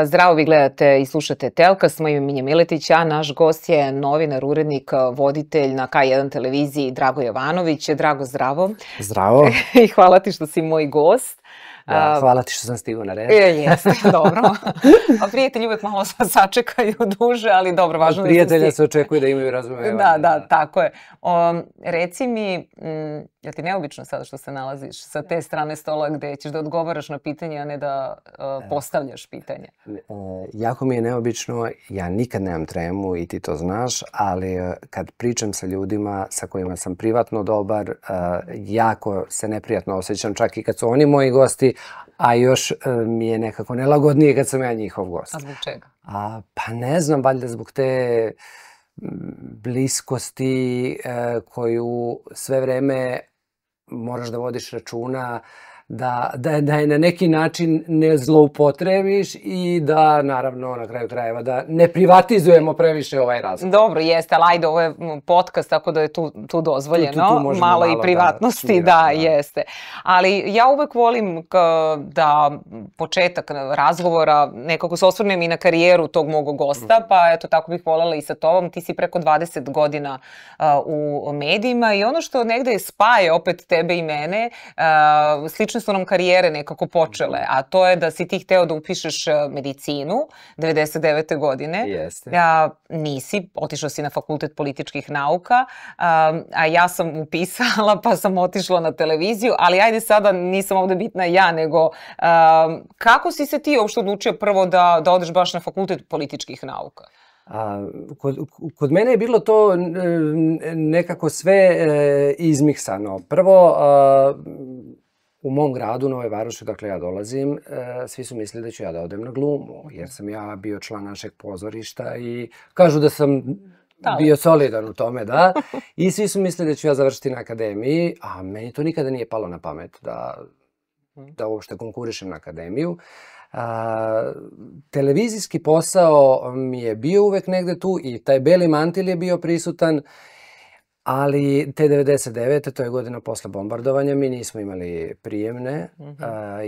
Zdravo, vi gledate i slušate Telkast, moje ime je Minja Miletić, a naš gost je novinar, urednik, voditelj na K1 televiziji Drago Jovanović. Drago, zdravo. Zdravo. I hvala ti što si moj gost. Ja, hvala ti što sam stigao na red. Jeste, dobro. A prijatelji uvek malo sačekaju duže, ali dobro, važno da prijatelja se očekuje da imaju razumevanje. Da, tako je. Reci mi, je ti neobično sada što se nalaziš sa te strane stola gde ćeš da odgovaraš na pitanje, a ne da postavljaš pitanje? Jako mi je neobično, ja nikad nemam tremu i ti to znaš, ali kad pričam sa ljudima sa kojima sam privatno dobar, jako se neprijatno osjećam, čak i kad su oni moji gosti, a još mi je nekako nelagodnije kad sam ja njihov gost. A zbog čega? Pa ne znam, valjda zbog te bliskosti koju sve vreme moraš da vodiš računa, da je na neki način ne zloupotrebiš i da, naravno, na kraju krajeva, da ne privatizujemo previše ovaj razgovor. Dobro, jeste, ali ajde, ovo je podcast, tako da je tu dozvoljeno, malo i privatnosti, da, jeste. Ali ja uvek volim da početak razgovora, nekako se osvrnem i na karijeru tog mog gosta, pa eto, tako bih voljela i sa tobom. Ti si preko 20 godina u medijima i ono što negde spaje opet tebe i mene, slično su nam karijere nekako počele, a to je da si ti hteo da upišeš medicinu 99. godine. Jeste. Nisi, otišao si na Fakultet političkih nauka, a ja sam upisala pa sam otišla na televiziju, ali ajde sada nisam ovde bitna ja, nego kako si se ti uopšte odlučio prvo da odeš baš na Fakultet političkih nauka? Kod mene je bilo to nekako sve izmiksano. Prvo, u mom gradu, Novoj Varoši, dakle ja dolazim, svi su mislili da ću ja da odem na glumu, jer sam ja bio član našeg pozorišta i kažu da sam bio solidan u tome, da. I svi su mislili da ću ja završiti na akademiji, a meni to nikada nije palo na pamet da uopšte konkurišem na akademiju. Televizijski posao mi je bio uvek negde tu i taj beli mantil je bio prisutan, ali te 99. to je godina posle bombardovanja, mi nismo imali prijemne,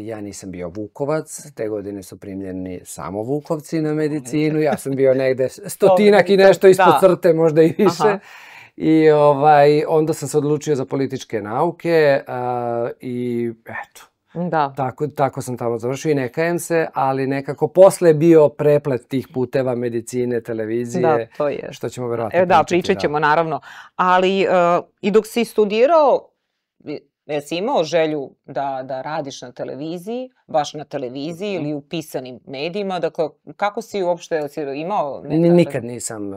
ja nisam bio Vukovac, te godine su primljeni samo Vukovci na medicinu, ja sam bio negde stotinak i nešto ispod crte, možda i više. I onda sam se odlučio za političke nauke i eto. Tako sam tamo završio i ne kajem se, ali nekako posle je bio preplet tih puteva medicine, televizije, da, to je. Što ćemo verovatno pričati. Da, pričat ćemo naravno. Ali i dok si studirao, jesi imao želju da radiš na televiziji, baš na televiziji ili u pisanim medijima? Dakle, kako si uopšte imao? Nikad nisam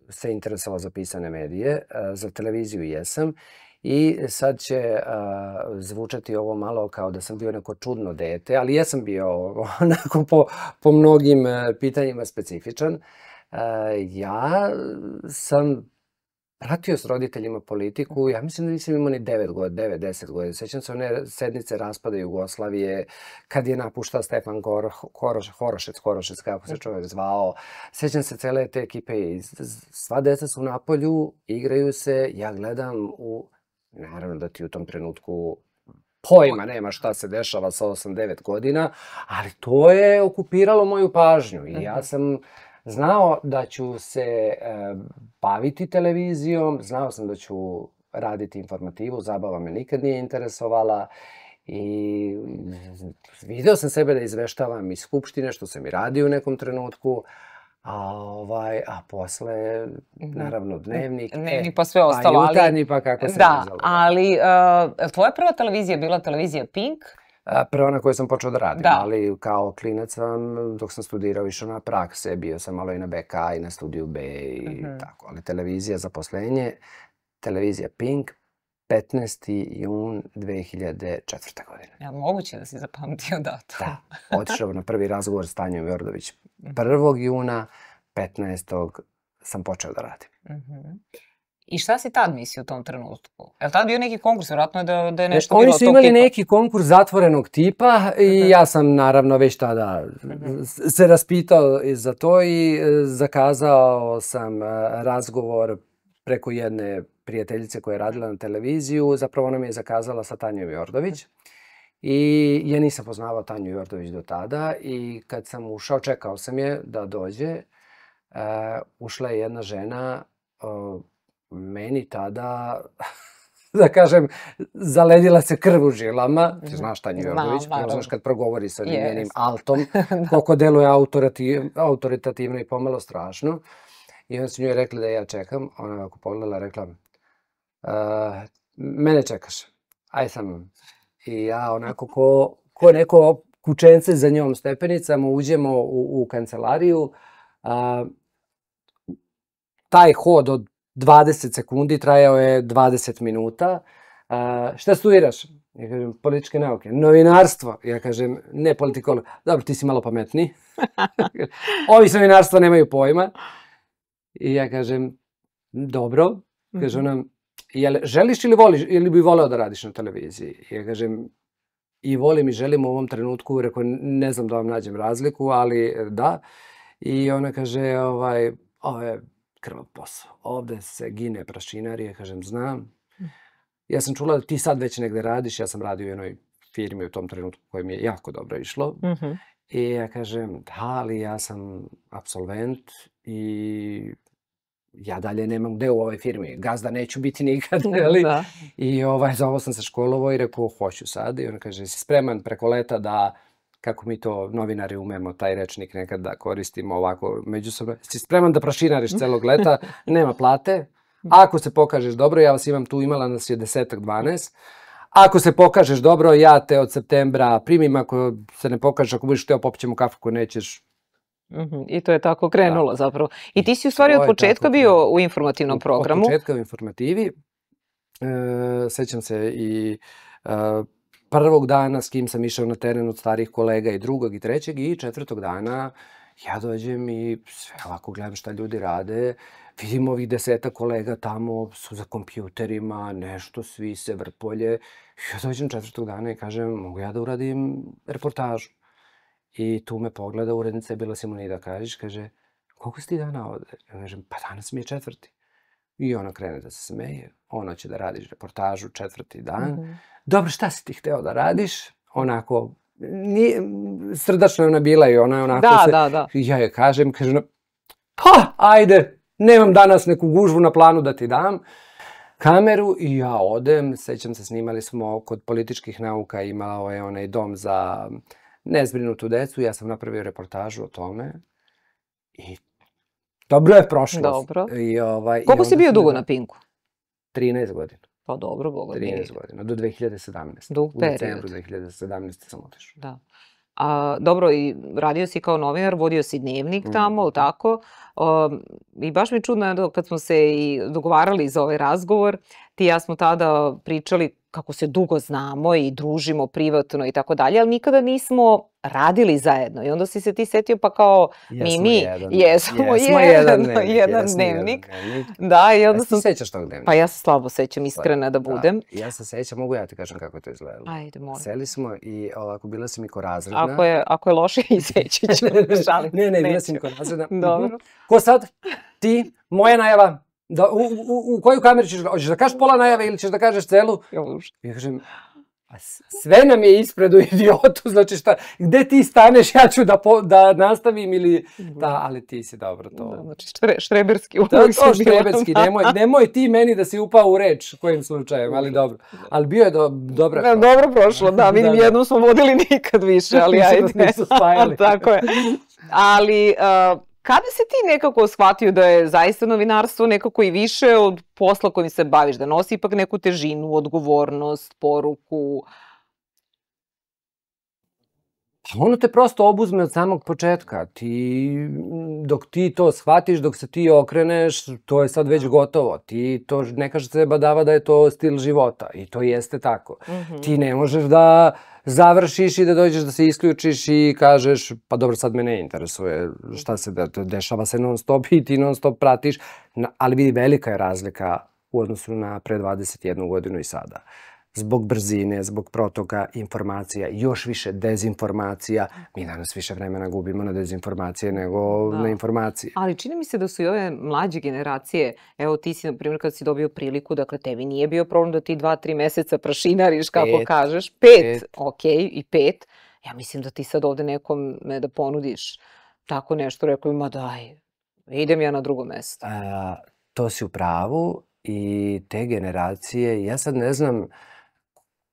se interesovao za pisane medije, za televiziju jesam. I sad će zvučati ovo malo kao da sam bio neko čudno dete, ali jesam bio onako po mnogim pitanjima specifičan. Ja sam pratio s roditeljima politiku, ja mislim da nisam imao ni 9-10 godina. Sećam se one sednice raspada Jugoslavije, kad je napuštao Stefan Horošec, kako se čovjek zvao. Sećam se cele te ekipe i sva deca su na polju, igraju se, ja gledam naravno da ti u tom trenutku pojma nema šta se dešava sa 8-9 godina, ali to je okupiralo moju pažnju i ja sam znao da ću se baviti televizijom, znao sam da ću raditi informativu, zabava me nikad nije interesovala i video sam sebe da izveštavam iz Skupštine, što sam i radio u nekom trenutku, a posle, naravno, Dnevnik, pa sve ostalo, pa Jutarnji, pa kako se da, ali tvoja prva televizija je bila televizija Pink? Prva na kojoj sam počeo da radim, ali kao klinac sam, dok sam studirao, išao na prakse, bio sam malo i na BK i na Studiju B i tako, ali televizija zaposlenje, televizija Pink, 15. jun 2004. godine. Ja, moguće da si zapamtio datum. Da, otišao na prvi razgovor s Tanjom Jordović 1. juna, 15. sam počeo da radim. I šta si tad mislio u tom trenutku? Je li tad bio neki konkurs? Vjerojatno je da je nešto bilo Oni tog su tipa. imali neki konkurs zatvorenog tipa i ja sam naravno već tada se raspitao za to i zakazao sam razgovor preko jedne prijateljice koja je radila na televiziju. Zapravo ona mi je zakazala sa Tanjom Jordović. I ja nisam poznavao Tanju Jordović do tada i kad sam ušao, čekao sam je da dođe, ušla je jedna žena, meni tada, da kažem, zaledila se krv u žilama. Ti znaš Tanju Jordović, znaš kad progovori sa njenim altom, koliko deluje autoritativno i pomalo strašno. I onda su njoj rekli da ja čekam, ona ako pogledala rekla, mene čekaš, aj sa mnom. I ja onako ko neko kućence za njom stepenicama uđemo u kancelariju. Taj hod od 20 sekundi trajao je 20 minuta. Šta studiraš? Ja kažem, političke nauke. Novinarstvo. Ja kažem, ne politikolog. Dobro, ti si malo pametniji. Ovi s novinarstva nemaju pojma. I ja kažem, dobro. Kaže ona, želiš ili voliš, ili bi voleo da radiš na televiziji? Ja kažem, i volim i želim u ovom trenutku, rekao, ne znam da vam nađem razliku, ali da. I ona kaže, ovo je krvav posao. Ovde se gine prašinari, ja kažem, znam. Ja sam čula da ti sad već negde radiš, ja sam radio u jednoj firmi u tom trenutku koje mi je jako dobro išlo. I ja kažem, da, ali ja sam absolvent i ja dalje nemam gde u ovoj firmi. Gazda neću biti nikad. I za ovo sam se školovao i rekao, hoću sad. I ona kaže, si spreman preko leta da, kako mi to novinari umemo, taj rečnik nekad da koristimo ovako međusobno, si spreman da prašinariš celog leta, nema plate. Ako se pokažeš dobro, ja vas imam tu, imala nas je 10-12. Ako se pokažeš dobro, ja te od septembra primim, ako se ne pokažeš, ako budeš hteo popićemo kafu koju nećeš. I to je tako krenulo zapravo. I ti si u stvari od početka bio u informativnom programu. Od početka u informativi. Sećam se i prvog dana s kim sam išao na teren od starih kolega i drugog i trećeg i četvrtog dana ja dođem i sve ovako gledam šta ljudi rade. Vidim ovih 10 kolega tamo su za kompjuterima, nešto, svi se vrpolje. Ja dođem četvrtog dana i kažem, mogu ja da uradim reportažu? I tu me pogleda, urednica je bila Simonida Kažić, kaže, koliko si ti dana ovde? Ja kažem, pa danas mi je 4. I ona krene da se smeje, ona će da radiš reportažu 4. dan. Dobro, šta si ti hteo da radiš? Onako, srdačno je ona bila i ona je onako se... Da. Ja joj kažem, kaže, pa, ajde, nemam danas neku gužvu na planu da ti dam kameru i ja odem. Sećam se, snimali smo kod političkih nauka, imao je onaj dom za nezbrinutu decu. Ja sam napravio reportažu o tome i dobro je prošlo. Dobro. Koliko si bio dugo na Pinku? 13 godina. Pa dobro, Boga mi. 13 godina, do 2017. Dug period. U decembru 2017. sam otišao. Da. Dobro, i radio si kao novinar, vodio si dnevnik tamo, ili tako? I baš mi je čudno kad smo se i dogovarali za ovaj razgovor, ti i ja smo tada pričali kako se dugo znamo i družimo privatno i tako dalje, ali nikada nismo radili zajedno. I onda si se ti setio pa kao mi jesmo jedan dnevnik. Da, i onda sam... Ti sećaš tog dnevnika? Pa ja se slabo sećam, iskrena da budem. Ja se sećam, mogu ja ti kažem kako je to izgledalo. Ajde, moram. Seli smo i ovako, bila si mi ko razredna. Ako je loše, izveći ću. Ne, bila si mi ko razredna. Dobro. Ko sad? Ti? Moja najava? U koju kameru ćeš da... Hoćeš da kažeš pola najave ili ćeš da kažeš celu? Ja kažem, sve nam je ispred u idiotu, znači šta, gde ti staneš, ja ću da nastavim ili... Da, ali ti si dobro to... Znači štreberski uvijek si bio. Štreberski, nemoj ti meni da si upao u reč kojim slučajem, ali dobro. Ali bio je dobra... Dobro prošlo, da, vidim, jednom smo vodili nikad više, ali ajde. Nisu spajali. Tako je. Ali... Kada si ti nekako shvatio da je zaista novinarstvo nekako i više od posla kojim se baviš, da nosi ipak neku težinu, odgovornost, poruku? Ono te prosto obuzme od samog početka. Dok ti to shvatiš, dok se ti okreneš, to je sad već gotovo. Ti to ne kaže se badava da je to stil života i to jeste tako. Ti ne možeš da završiš i da dođeš da se isključiš i kažeš pa dobro sad me ne interesuje šta se dešava se non stop i ti non stop pratiš. Ali vidi, velika je razlika u odnosu na pre 21 godinu i sada. zbog brzine, zbog protoka informacija, još više dezinformacija. Mi danas više vremena gubimo na dezinformacije nego na informacije. Ali čini mi se da su i ove mlađe generacije, evo ti si, na primjer, kad si dobio priliku, dakle, tebi nije bio problem da ti 2-3 meseca prašinariš, kako kažeš. 5, okej, i 5. Ja mislim da ti sad ovde nekome da ponudiš tako nešto, rekao, ma daj, idem ja na drugo mesto. To si u pravu i te generacije, ja sad ne znam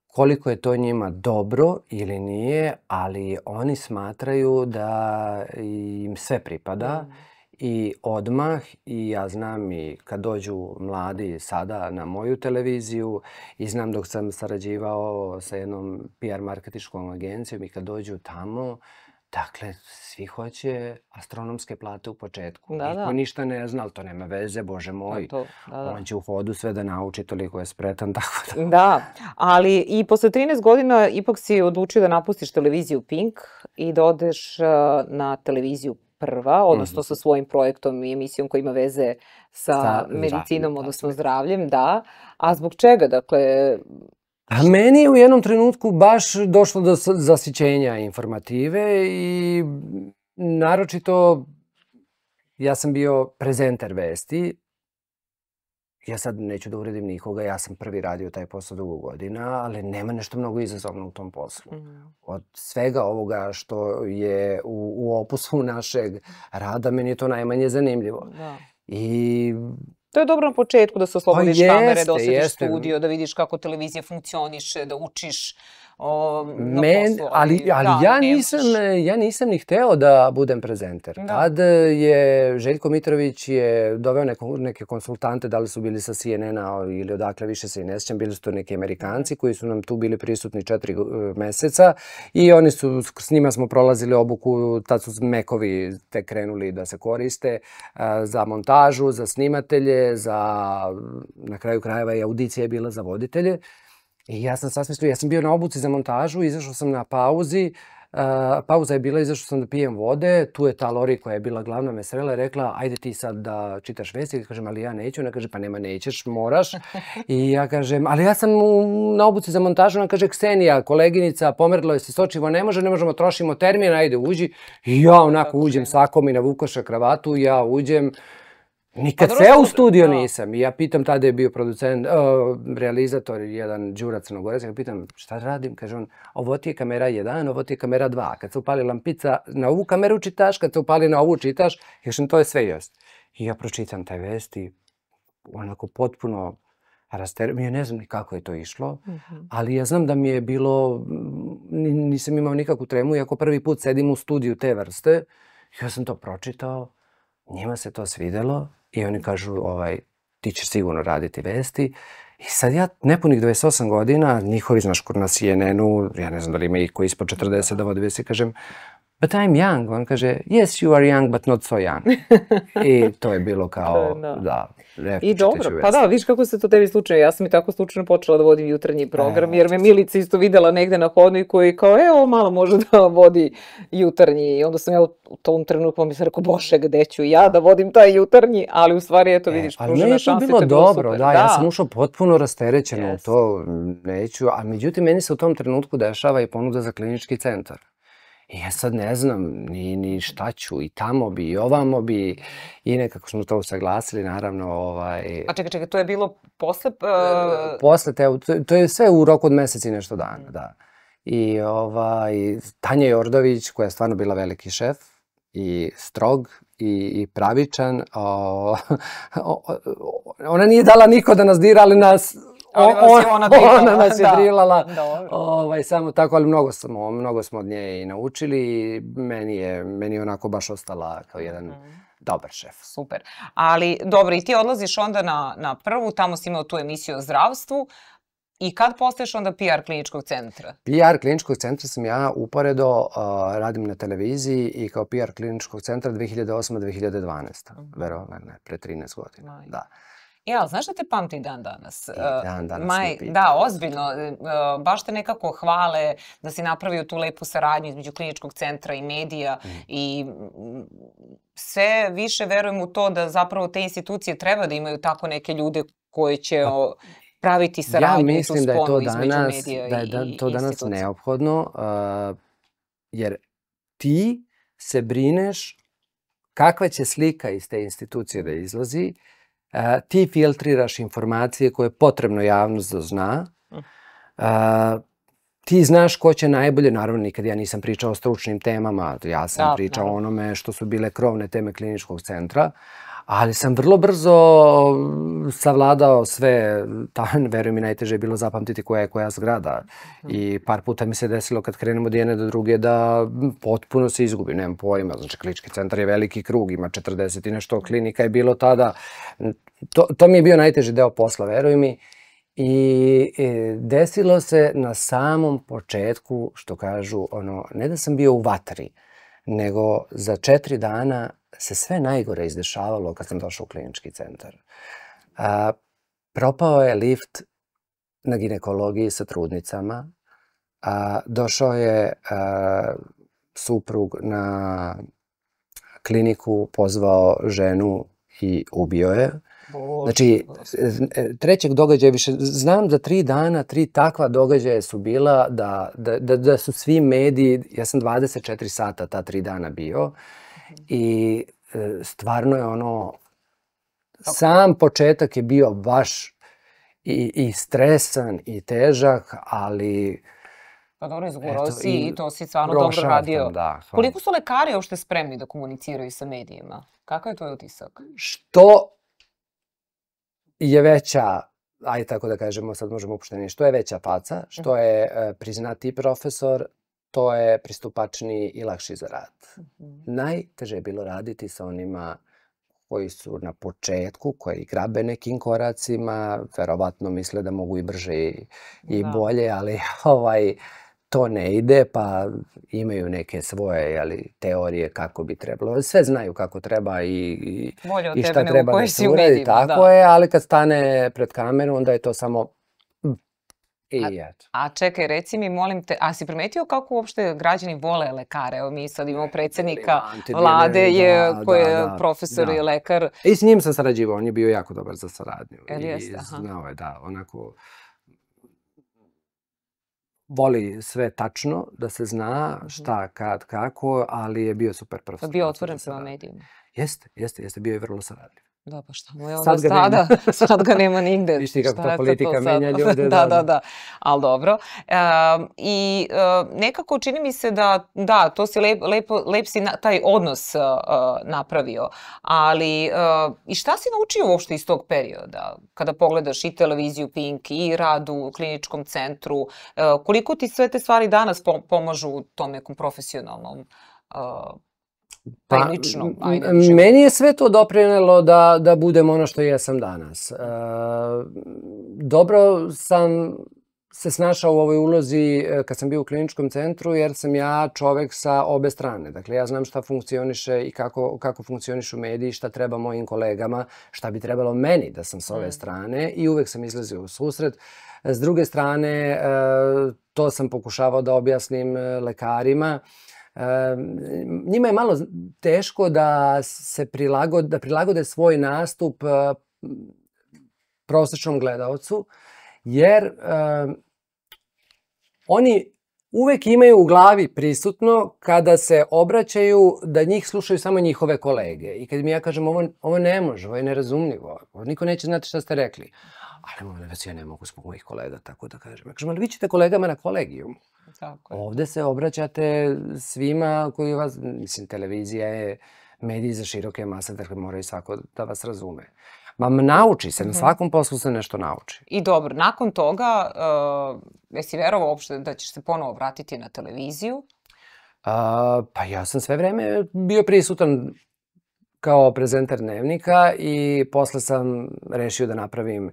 koliko je to njima dobro ili nije, ali oni smatraju da im sve pripada i odmah, i ja znam i kad dođu mladi sada na moju televiziju i znam dok sam sarađivao sa jednom PR marketinškom agencijom i kad dođu tamo, dakle, svi hoće astronomske plate u početku. Niko ništa ne zna, ali to nema veze, Bože moj. On će u hodu sve da nauči, toliko je spretan, tako da... Da, ali i posle 13 godina ipak si odlučio da napustiš televiziju Pink i da odeš na televiziju Prva, odnosno sa svojim projektom i emisijom koja ima veze sa medicinom, odnosno zdravljem, da. A zbog čega, dakle... A meni je u jednom trenutku baš došlo do zasićenja informative i naročito ja sam bio prezenter vesti. Ja sad neću da uvredim nikoga, ja sam prvi radio taj posao dugo godina, ali nema nešto mnogo izazovno u tom poslu. Od svega ovoga što je u opusu našeg rada, meni je to najmanje zanimljivo. I... To je dobro na početku da se oslobodiš kamere, da osjetiš studio, da vidiš kako televizija funkcioniše, da učiš na poslu. Ali ja nisam ni hteo da budem prezenter. Tad je Željko Mitrović doveo neke konsultante, da li su bili sa CNN-a ili odakle, više se i ne sjećam, bili su to neki Amerikanci koji su nam tu bili prisutni 4 meseca i s njima smo prolazili obuku, tad su mekovi tek krenuli da se koriste za montažu, za snimatelje, na kraju krajeva i audicija je bila za voditelje. I ja sam sasmislio, ja sam bio na obuci za montažu, izašao sam na pauzi, pauza je bila, izašao sam da pijem vode, tu je ta Lori koja je bila glavna me srela i rekla, ajde ti sad da čitaš vesti, kažem, ali ja neću, ona kaže, pa nema, nećeš, moraš. I ja kažem, ali ja sam na obuci za montažu, ona kaže, Ksenija, koleginica, pomerilo je se sočivo, ne možemo, trošimo termin, ajde uđi. I ja onako uđem, sako mi navukoša kravatu, ja uđem. Nikad ceo u studio nisam. I ja pitam, tada je bio producent, realizator, jedan Đura Crnogorac, ja pitam, šta radim? Kaže on, ovo ti je kamera 1, ovo ti je kamera 2. Kad se upali lampica, na ovu kameru čitaš, kad se upali na ovu čitaš, kažem, to je sve jest. I ja pročitam taj vesti, onako potpuno rasterećen. Ja ne znam ni kako je to išlo, ali ja znam da mi je bilo, nisam imao nikakvu tremu, iako prvi put sedim u studiju te vrste, ja sam to pročitao, njima se to svidelo. I oni kažu, ti ćeš sigurno raditi vesti. I sad ja, nepunih 28 godina, njihovi, znaš, na CNN-u, ja ne znam da li ima ih koji ispod 40 da vodi vesti, kažem, but I'm young. On kaže, yes, you are young, but not so young. I to je bilo kao, da, I dobro, pa da, viš kako se to tebi slučajno. Ja sam i tako slučajno počela da vodim jutarnji program, jer me Milica isto videla negde na hodniku i kao, evo, malo može da vodi jutarnji. I onda sam ja u tom trenutku mi se rekao, Bože, gde ću ja da vodim taj jutarnji, ali u stvari, eto, vidiš, pružena šansa i to je bilo super. Dobro, da, ja sam ušao potpuno rasterećeno u to, neću, a međutim, meni se u tom trenutku dešava i ponuda za klinički centar. I ja sad ne znam ni šta ću, i tamo bi, i ovamo bi, i nekako smo to usaglasili, naravno. A čekaj, to je bilo posle? Posle, to je sve u roku od mesec i nešto dana, da. I Tanja Jordović, koja je stvarno bila veliki šef, i strog, i pravičan, ona nije dala niko da nas dira, ali nas... Ona nas je drilala, samo tako, ali mnogo smo od nje i naučili i meni je onako baš ostala kao jedan dobar šef. Super. Ali dobro, i ti odlaziš onda na Prvu, tamo si imao tu emisiju o zdravstvu. I kad postaješ onda PR kliničkog centra? PR kliničkog centra sam ja uporedo, radim na televiziji i kao PR kliničkog centra 2008-2012. Verovatno ne, pre 13 godina. Da. Ja, znaš da te pamti dan danas? Dan danas me pita. Da, ozbiljno. Baš te nekako hvale da si napravio tu lepu saradnju između kliničkog centra i medija i sve više verujem u to da zapravo te institucije treba da imaju tako neke ljude koji će praviti saradnju i tu sponu između medija i institucija? Da je to danas neophodno, jer ti se brineš kakva će slika iz te institucije da izlazi, ti filtriraš informacije koje je potrebno javnost da zna, ti znaš ko će najbolje, naravno nikad ja nisam pričao o stručnim temama, ja sam pričao o onome što su bile krovne teme kliničkog centra, ali sam vrlo brzo savladao sve, verujem mi najteže je bilo zapamtiti koja je koja zgrada. I par puta mi se desilo kad krenemo od jedne do druge da potpuno se izgubi, nemam pojma. Znači klinički centar je veliki krug, ima 40 i nešto klinika je bilo tada. To mi je bio najteži deo posla, veruj mi. I desilo se na samom početku, što kažu, ne da sam bio u vatri, nego za 4 dana se sve najgore izdešavalo kad sam došao u klinički centar. Propao je lift na ginekologiji sa trudnicama, došao je suprug na kliniku, pozvao ženu i ubio je. Znači, trećeg događaja više, znam za 3 dana, 3 takva događaja su bila da su svi mediji, ja sam 24 sata ta 3 dana bio i stvarno je sam početak je bio baš i stresan i težak, ali... Pa dobro, izgurao si i to si stvarno dobro radio. Koliko su lekari uopšte spremni da komuniciraju sa medijima? Kakav je tvoj utisak? Što je veća, ajde tako da kažemo, sad možemo uopšteni, što je veća faca, što je priznati profesor, to je pristupačniji i lakši za rad. Najteže je bilo raditi sa onima koji su na početku, koji grabe nekim koracima, verovatno misle da mogu i brže i bolje, ali to ne ide, pa imaju neke svoje teorije kako bi trebalo. Sve znaju kako treba i šta treba da se uredi. Tako je, ali kad stane pred kameru, onda je to samo... A čekaj, reci mi, molim te, a si primetio kako uopšte građani vole lekare? Evo mi sad imamo predsjednika vlade koji je profesor i lekar. I s njim sam sarađivao, on je bio jako dobar za saradnju. I znao je da, onako... Voli sve tačno, da se zna šta, kad, kako, ali je bio super profesor. Bio otvoren prema medijima. Jeste, bio je vrlo saradljiv. Da, pa šta mu je onda sada? Sad ga nema nigde. Viš ti kako ta politika menja ljude. Da, ali dobro. I nekako čini mi se da, to si lep si taj odnos napravio, ali i šta si naučio uopšte iz tog perioda? Kada pogledaš i televiziju Pink i rad u kliničkom centru, koliko ti sve te stvari danas pomažu u tom nekom profesionalnom meni je sve to doprinelo da budem ono što jesam danas. Dobro sam se snašao u ovoj ulozi kad sam bio u kliničkom centru, jer sam ja čovek sa obe strane. Dakle, ja znam šta funkcioniše i kako funkcionišu mediji, šta treba mojim kolegama, šta bi trebalo meni da sam s ove strane i uvek sam izlazio u susret. S druge strane, to sam pokušavao da objasnim lekarima. Njima je malo teško da prilagode svoj nastup prosečnom gledaocu, jer oni uvek imaju u glavi prisutno kada se obraćaju da njih slušaju samo njihove kolege. I kad mi ja kažem ovo ne može, ovo je nerazumljivo, niko neće znati šta ste rekli. Ali molim vas, ja ne mogu zbog mojih kolega, tako da kažem. Ja kažem, ali vi ćete kolegama na kolegijumu. Ovde se obraćate svima koji vas, mislim, televizija je medij za široke mase, dakle moraju svako da vas razume. Nauči se, na svakom poslu se nešto nauči. I dobro, nakon toga, jesi verovao uopšte da ćeš se ponovo vratiti na televiziju? Pa ja sam sve vreme bio prisutan kao prezenter Dnevnika i posle sam rešio da napravim,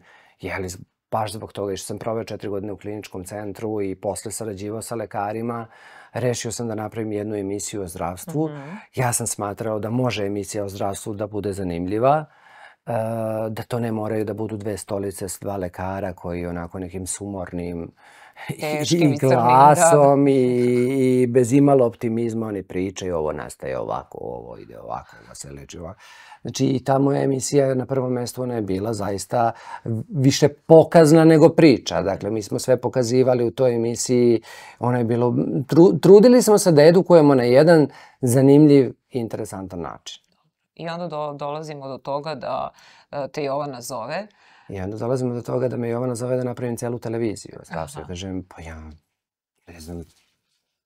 baš zbog toga što sam proveo 4 godine u kliničkom centru i posle sarađivao sa lekarima, rešio sam da napravim jednu emisiju o zdravstvu. Ja sam smatrao da može emisija o zdravstvu da bude zanimljiva, da to ne moraju da budu 2 stolice s 2 lekara koji onako nekim sumornim i glasom i bez imalo optimizma oni pričaju ovo nastaje ovako, ovo ide ovako, ovo se leči ovako. Znači i ta moja emisija na prvom mjestu ona je bila zaista više pokazna nego priča. Dakle, mi smo sve pokazivali u toj emisiji. Ona je bilo, trudili smo se da edukujemo na jedan zanimljiv i interesantan način. I onda dolazimo do toga da te Jovana zove. I onda dolazimo do toga da me Jovana zove da napravim celu televiziju. Ja kažem, pa ja ne znam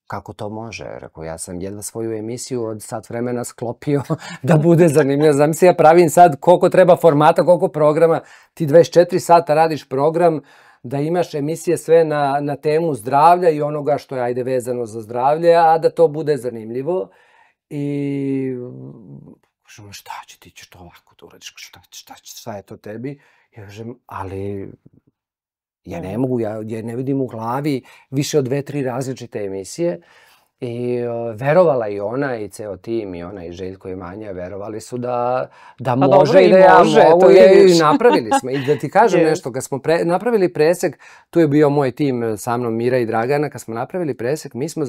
kako to može. Rekao, ja sam jedva svoju emisiju od sat vremena sklopio da bude zanimljivo. Znam se, ja pravim sad koliko treba formata, koliko programa. Ti 24 sata radiš program da imaš emisije sve na temu zdravlja i onoga što je ajde vezano za zdravlje, a da to bude zanimljivo. I kažem, šta će, ti ćeš to ovako da uradiš, šta je to tebi? Ja kažem, ali ja ne mogu, ja ne vidim u glavi više od 2-3 različite emisije. I verovala i ona i ceo tim i ona i Željko i Manja verovali su da može i da ja mogu i napravili smo. I da ti kažem nešto, kad smo napravili presek, tu je bio moj tim sa mnom Mira i Dragana, kad smo napravili presek, mi smo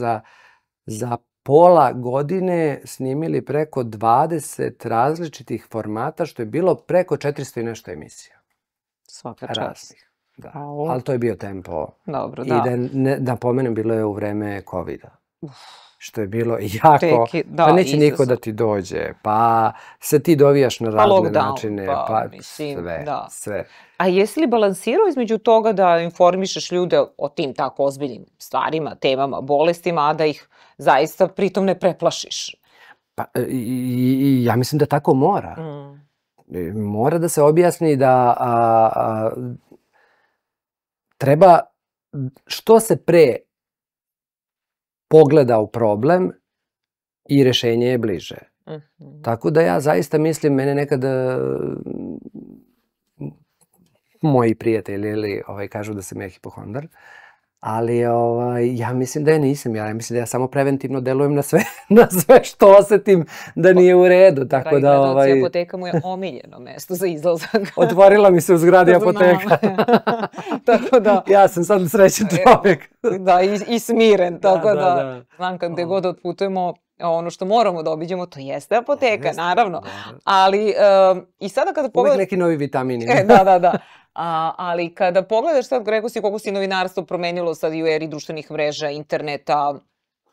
za pola godine snimili preko 20 različitih formata, što je bilo preko 400 i nešto emisija. Svaka čast. Da, ali to je bio tempo. Dobro, da. I da napomenem, bilo je u vreme COVID-a. Što je bilo jako, pa neće niko da ti dođe, pa se ti dovijaš na razne načine, pa sve. A jesi li balansirao između toga da informišeš ljude o tim tako ozbiljnim stvarima, temama, bolestima, a da ih zaista pritom ne preplašiš? Pa ja mislim da tako mora. Mora da se objasni da treba što se pre pogleda u problem i rešenje je bliže. Tako da ja zaista mislim, mene nekad moji prijatelji kažu da sam ja hipohondar, ali ja mislim da ja nisam. Ja mislim da ja samo preventivno delujem na sve što osetim da nije u redu. Tako da apoteka mu je omiljeno mesto za izlazak. Otvorila mi se u zgradi apoteka. Tako da... Ja sam sad srećan čovjek. Da, i smiren. Tako da, znam kad gde god otputujemo, ono što moramo da obiđemo, to jeste apoteka, naravno. Ali i sada kada pogledaš... Uvijek neki novi vitamini. Da. Ali kada pogledaš sad, rekao si koliko si novinarstvo promenilo sad i u eri društvenih mreža, interneta,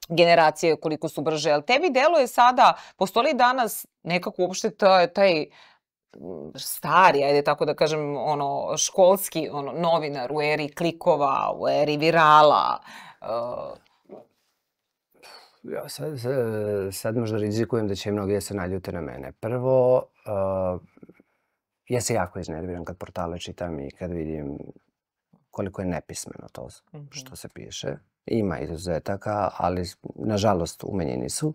generacije koliko su brže, ali tebi deluje sada, postoji danas nekako uopšte taj stari, ajde tako da kažem, školski novinar u eri klikova, u eri virala? Ja sad možda rizikujem da će mnogi da se naljute na mene. Prvo, ja se jako iznerviram kad portale čitam i kad vidim koliko je nepismeno to što se piše. Ima izuzetaka, ali nažalost umenjeni su.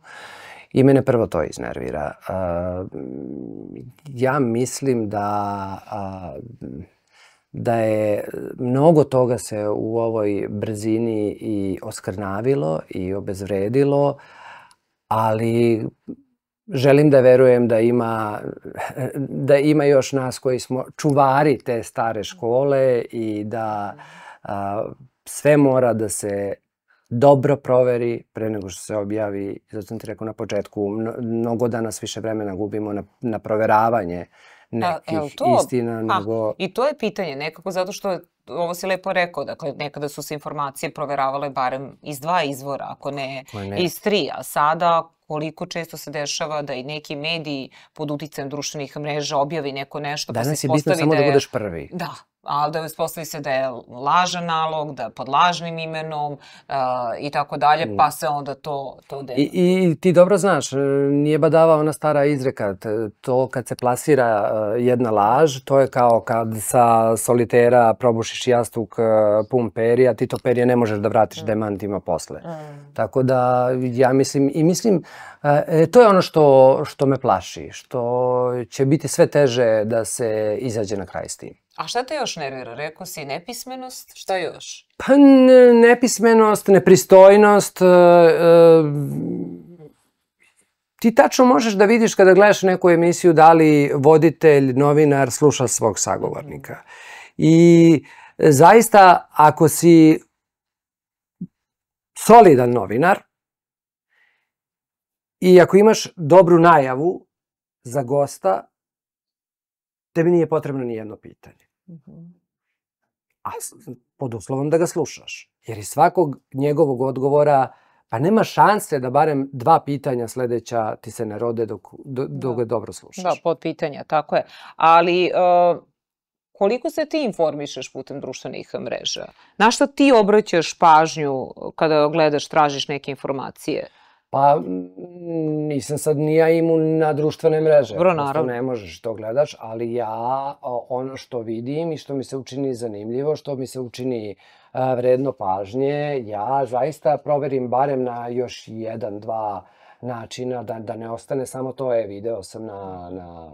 I mene prvo to iznervira. Ja mislim da je mnogo toga se u ovoj brzini i oskrnavilo i obezvredilo, ali želim da verujem da ima još nas koji smo čuvari te stare škole i da sve mora da se dobro proveri pre nego što se objavi. Zato sam ti rekao na početku, mnogo danas više vremena gubimo na proveravanje nekih istina nego... I to je pitanje nekako zato što, ovo si lepo rekao, dakle nekada su se informacije proveravale barem iz 2 izvora, ako ne iz 3, a sada koliko često se dešava da i neki mediji pod uticajem društvenih mreža objavi neko nešto. Danas je bitno samo da budeš prvi. Da, ali da ispostavi se da je lažan nalog, da je pod lažnim imenom i tako dalje, pa se onda to dela. I ti dobro znaš, nije badava ona stara izreka, to kad se plasira jedna laž, to je kao kad sa solitera probušiš jastuk pun perja, ti to perje ne možeš da vratiš demantima posle. Tako da ja mislim, to je ono što me plaši, što će biti sve teže da se izađe na kraj s tim. A šta te još nervira? Rekao si nepismenost, šta još? Pa nepismenost, nepristojnost. Ti tačno možeš da vidiš kada gledaš neku emisiju da li voditelj, novinar sluša svog sagovornika. I zaista ako si solidan novinar i ako imaš dobru najavu za gosta, tebi nije potrebno ni jedno pitanje. A pod uslovom da ga slušaš. Jer iz svakog njegovog odgovora, pa nema šanse da barem 2 pitanja sledeća ti se ne rode dok ga dobro slušaš. Da, pod pitanja, tako je. Ali koliko se ti informišeš putem društvenih mreža? Na što ti obraćaš pažnju kada gledaš, tražiš neke informacije? Pa nisam sad ni ja imun na društvene mreže. Dobro, naravno. Ne možeš to gledaš, ali ja ono što vidim i što mi se učini zanimljivo, što mi se učini vredno pažnje, ja zaista proverim barem na još 1-2 načina da ne ostane samo to. Video sam na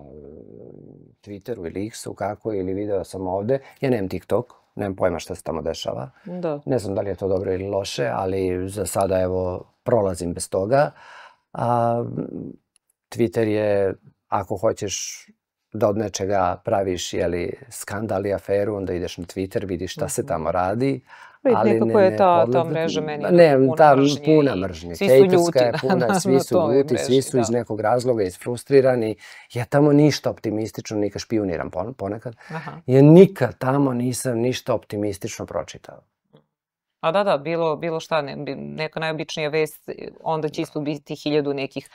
Twitteru ili X-u kako, ili video sam ovde. Ja nemam TikTok, nemam pojma šta se tamo dešava. Ne znam da li je to dobro ili loše, ali za sada evo prolazim bez toga. Twitter je, ako hoćeš da od nečega praviš skandal i aferu, onda ideš na Twitter, vidiš šta se tamo radi. Nekako je ta mreža meni puna mržnje. Hejterska je puna, svi su ljuti, svi su iz nekog razloga isfrustrirani. Ja tamo ništa optimistično, nikad špijuniram ponekad. Ja nikad tamo nisam ništa optimistično pročitao. A da, bilo šta, neka najobičnija vest, onda će isto biti 1000 nekih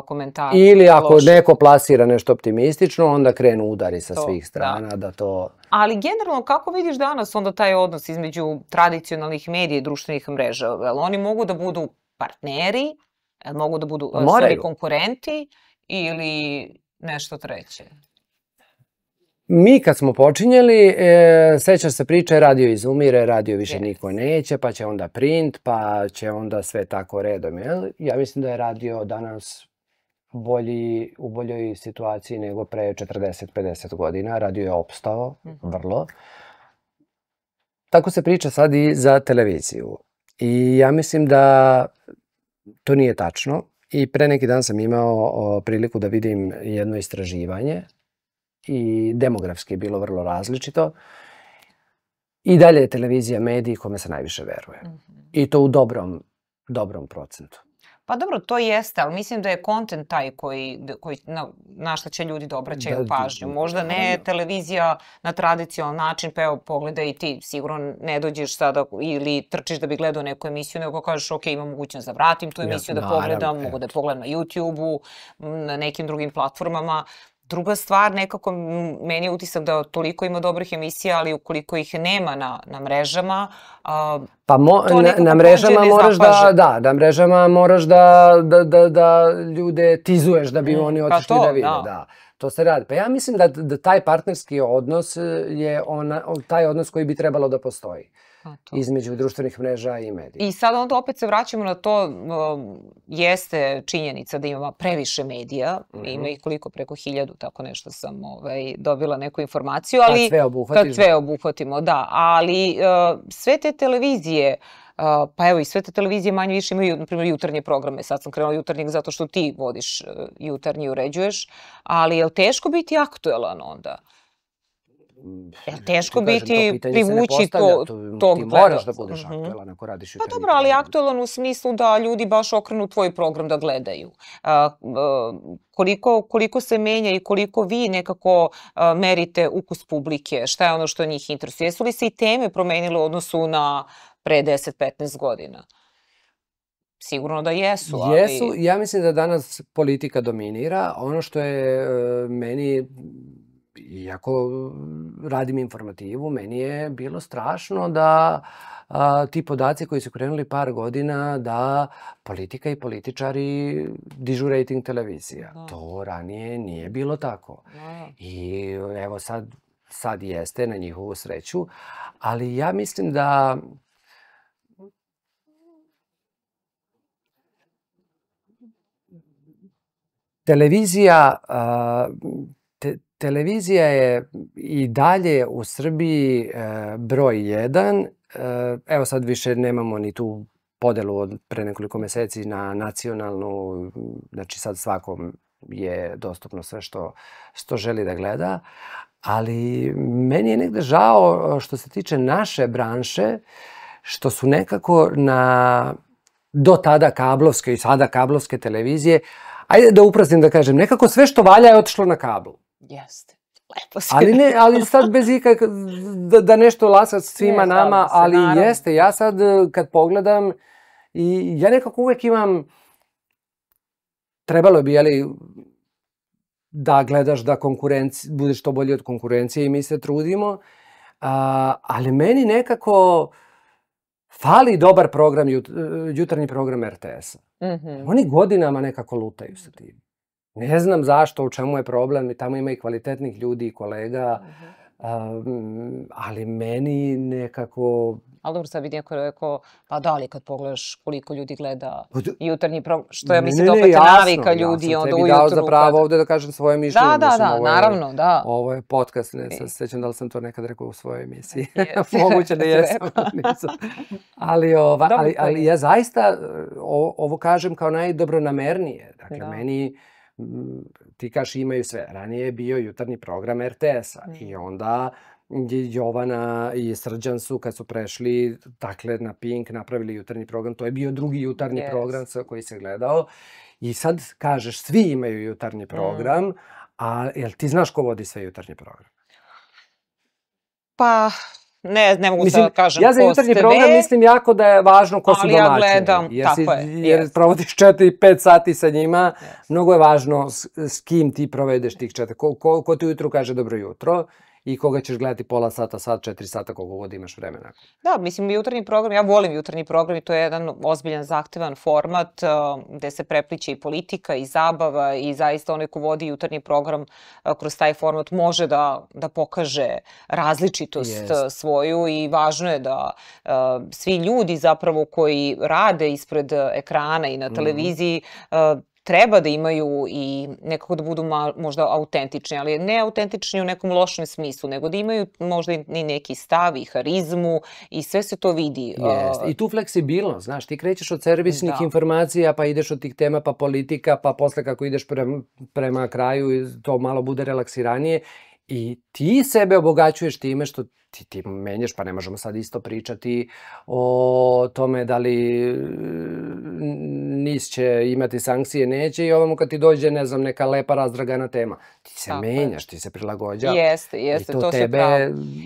komentara. Ili ako neko plasira nešto optimistično, onda krenu udari sa svih strana da to... Ali generalno, kako vidiš danas onda taj odnos između tradicionalnih medija i društvenih mreža? Oni mogu da budu partneri, mogu da budu konkurenti ili nešto treće? Mi kad smo počinjeli, sećaš se priče, radio izumire, radio više niko neće, pa će onda print, pa će onda sve tako redom. Ja mislim da je radio danas u boljoj situaciji nego pre 40-50 godina. Radio je opstao, vrlo. Tako se priča sad i za televiziju. I ja mislim da to nije tačno. I pre neki dan sam imao priliku da vidim jedno istraživanje. I demografski je bilo vrlo različito. I dalje je televizija medij kome se najviše veruje. I to u dobrom procentu. Pa dobro, to jeste, ali mislim da je kontent taj na šta će ljudi da obraćaju pažnju. Možda ne televizija na tradicionalan način, pa evo pogledaj i ti, sigurno ne dođeš sada ili trčiš da bi gledao neku emisiju, nego kažeš ok, imam mogućnost da vratim tu emisiju da pogledam, mogu da je pogledam na YouTube-u, na nekim drugim platformama. Druga stvar, nekako meni je utisak da toliko ima dobrih emisija, ali ukoliko ih nema na mrežama, pa na mrežama moraš na mrežama moraš da ljude tizuješ da bi oni otišli da vide. To se radi. Pa ja mislim da taj partnerski odnos je taj odnos koji bi trebalo da postoji između društvenih mreža i medija. I sada onda opet se vraćamo na to, jeste činjenica da imamo previše medija, ima ih koliko, preko 1000, tako nešto sam dobila neku informaciju. Kad sve obuhvatimo, da. Ali sve te televizije, pa evo i sve te televizije manje više imaju, na primjer, jutarnje programe. Sad sam krenula jutarnjeg zato što ti vodiš jutarnji i uređuješ, ali je li teško biti aktuelan onda? Je li teško biti, privući tog gledalca? Ti moraš da budeš aktuelan ako radiš jutarnji. Pa dobro, ali aktuelan u smislu da ljudi baš okrenu tvoj program da gledaju. Koliko se menja i koliko vi nekako merite ukus publike, šta je ono što njih interesuje? Jesu li se i teme promenile u odnosu na pre 10-15 godina? Sigurno da jesu, ali... Jesu, ja mislim da danas politika dominira. Ono što je meni, iako radim informativu, meni je bilo strašno da ti podaci koji su krenuli par godina da politika i političari dižu rejting televizija. To ranije nije bilo tako. I evo sad jeste na njihovu sreću, ali ja mislim da televizija je i dalje u Srbiji broj 1. Evo sad više nemamo ni tu podelu od pre nekoliko meseci na nacionalnu, znači sad svakom je dostupno sve što želi da gleda, ali meni je negde žao što se tiče naše branše, što su nekako do tada kablovske i sada kablovske televizije, ajde da uprastim da kažem, nekako sve što valja je otišlo na kablu. Jeste. lepo si. Ali sad bez da nešto lasa svima nama, ali jeste, ja sad kad pogledam, i ja nekako uvek imam, trebalo bi, jeli, da gledaš da budeš što bolji od konkurencije i mi se trudimo, ali meni nekako fali dobar program, jutarnji program RTS-a. Oni godinama nekako lutaju sa tim. Ne znam zašto, u čemu je problem, i tamo ima i kvalitetnih ljudi i kolega, ali meni nekako... Ali dobro, sad bi neko rekao, pa da li kad pogledaš koliko ljudi gleda jutarnji program, što ja mislim da opet navika ljudi onda ujutru. Ja sam tebi dao za pravo ovde da kažem svoje mišljenje. Da, naravno, da. Ovo je podcast, ne se sećam da li sam to nekad rekao u svojoj emisiji. Moguće da jesam, nisam. Ali ja zaista ovo kažem kao najdobronamernije. Dakle, meni, ti kažeš imaju sve. Ranije je bio jutarnji program RTS-a i onda Jovana i Srđan su, kad su prešli, dakle, na Pink, napravili jutarnji program. To je bio drugi jutarnji program koji se gledao. I sad kažeš, svi imaju jutarnji program, a jel ti znaš ko vodi sve jutarnji program? Pa... Ne mogu da kažem ko ja za jutarnji program mislim jako da je važno ko su domaćini. Ali ja gledam, tako je. Jer provodiš 4-5 sati sa njima, mnogo je važno s kim ti provedeš tih 4. Ko ti ujutru kaže dobro jutro i koga ćeš gledati pola sata, sat, 4 sata, koliko god imaš vremena. Da, mislim, jutarnji program, ja volim jutarnji program i to je jedan ozbiljan, zahtevan format gde se prepliče i politika i zabava i zaista onaj ko vodi jutarnji program kroz taj format može da pokaže različitost svoju i važno je da svi ljudi zapravo koji rade ispred ekrana i na televiziji treba da imaju i nekako da budu možda autentični, ali ne autentični u nekom lošem smislu, nego da imaju možda i neki stav i harizmu i sve se to vidi. I tu fleksibilnost, znaš, ti krećeš od servisnih informacija, pa ideš od tih tema, pa politika, pa posle kako ideš prema kraju, to malo bude relaksiranije. I ti sebe obogaćuješ time što ti menjaš, pa ne možemo sad isto pričati o tome da li NIS će imati sankcije, neće, i ovamo kad ti dođe, ne znam, neka lepa razdragana tema. Ti se menjaš, ti se prilagođavaš. Jeste, to sve pravo.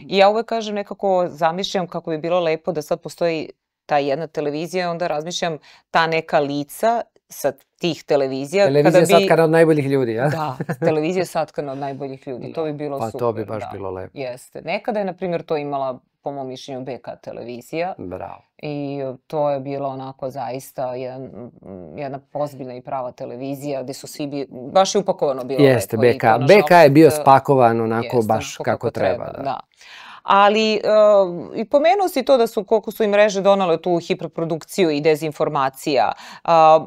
I ja uvek kažem, nekako zamišljam kako bi bilo lepo da sad postoji ta jedna televizija, onda razmišljam ta neka lica sa tih televizija. Televizija je satkana od najboljih ljudi, ja? Da, televizija je satkana od najboljih ljudi. To bi bilo super. Pa to bi baš bilo lepo. Jeste. Nekada je, na primjer, to imala, po mom mišljenju, BK televizija. Bravo. I to je bilo onako zaista jedna ozbiljna i prava televizija gde su svi baš je upakovano bilo lepo. Jeste, BK je bio spakovan onako baš kako treba. Da. Ali i pomenuo si to da su, koliko su i mreže donale tu hiperprodukciju i dezinformacija,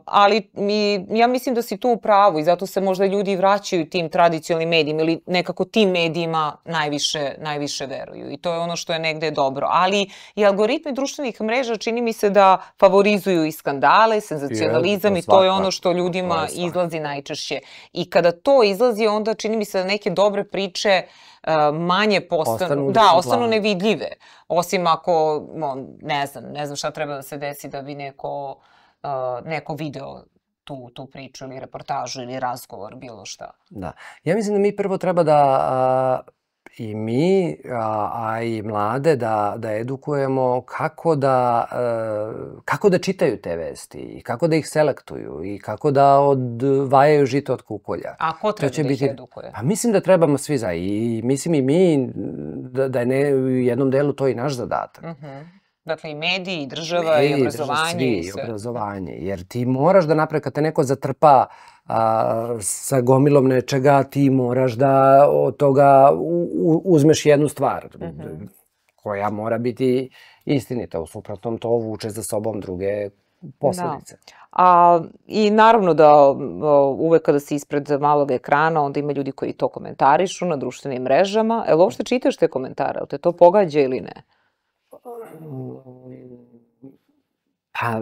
ali ja mislim da si tu u pravu i zato se možda ljudi vraćaju tim tradicionalnim medijima ili nekako tim medijima najviše veruju i to je ono što je negde dobro. Ali i algoritmi društvenih mreža čini mi se da favorizuju i skandale, senzacionalizam i to je ono što ljudima izlazi najčešće. I kada to izlazi onda čini mi se da neke dobre priče manje ostanu nevidljive. Osim ako, ne znam šta treba da se desi da bi neko video tu priču ili reportažu ili razgovor, bilo šta. Da. Ja mislim da mi prvo treba da i mi, a i mlade da edukujemo kako da čitaju te vesti i kako da ih selektuju i kako da odvajaju žito od kukolja. A ko treba da ih edukuje? Pa mislim da trebamo svi zajedno i mislim i mi da je u jednom delu to i naš zadatak. Dakle i mediji, i država, i obrazovanje. I obrazovanje, jer ti moraš da napravi, kad te neko zatrpa sa gomilom nečega, ti moraš da od toga uzmeš jednu stvar koja mora biti istinita. U suprotnom to vuče za sobom druge posledice. I naravno da uvek kada si ispred malog ekrana, onda ima ljudi koji to komentarišu na društvenim mrežama. Jel uopšte čitaš te komentare? Jel te to pogađa ili ne? Pa,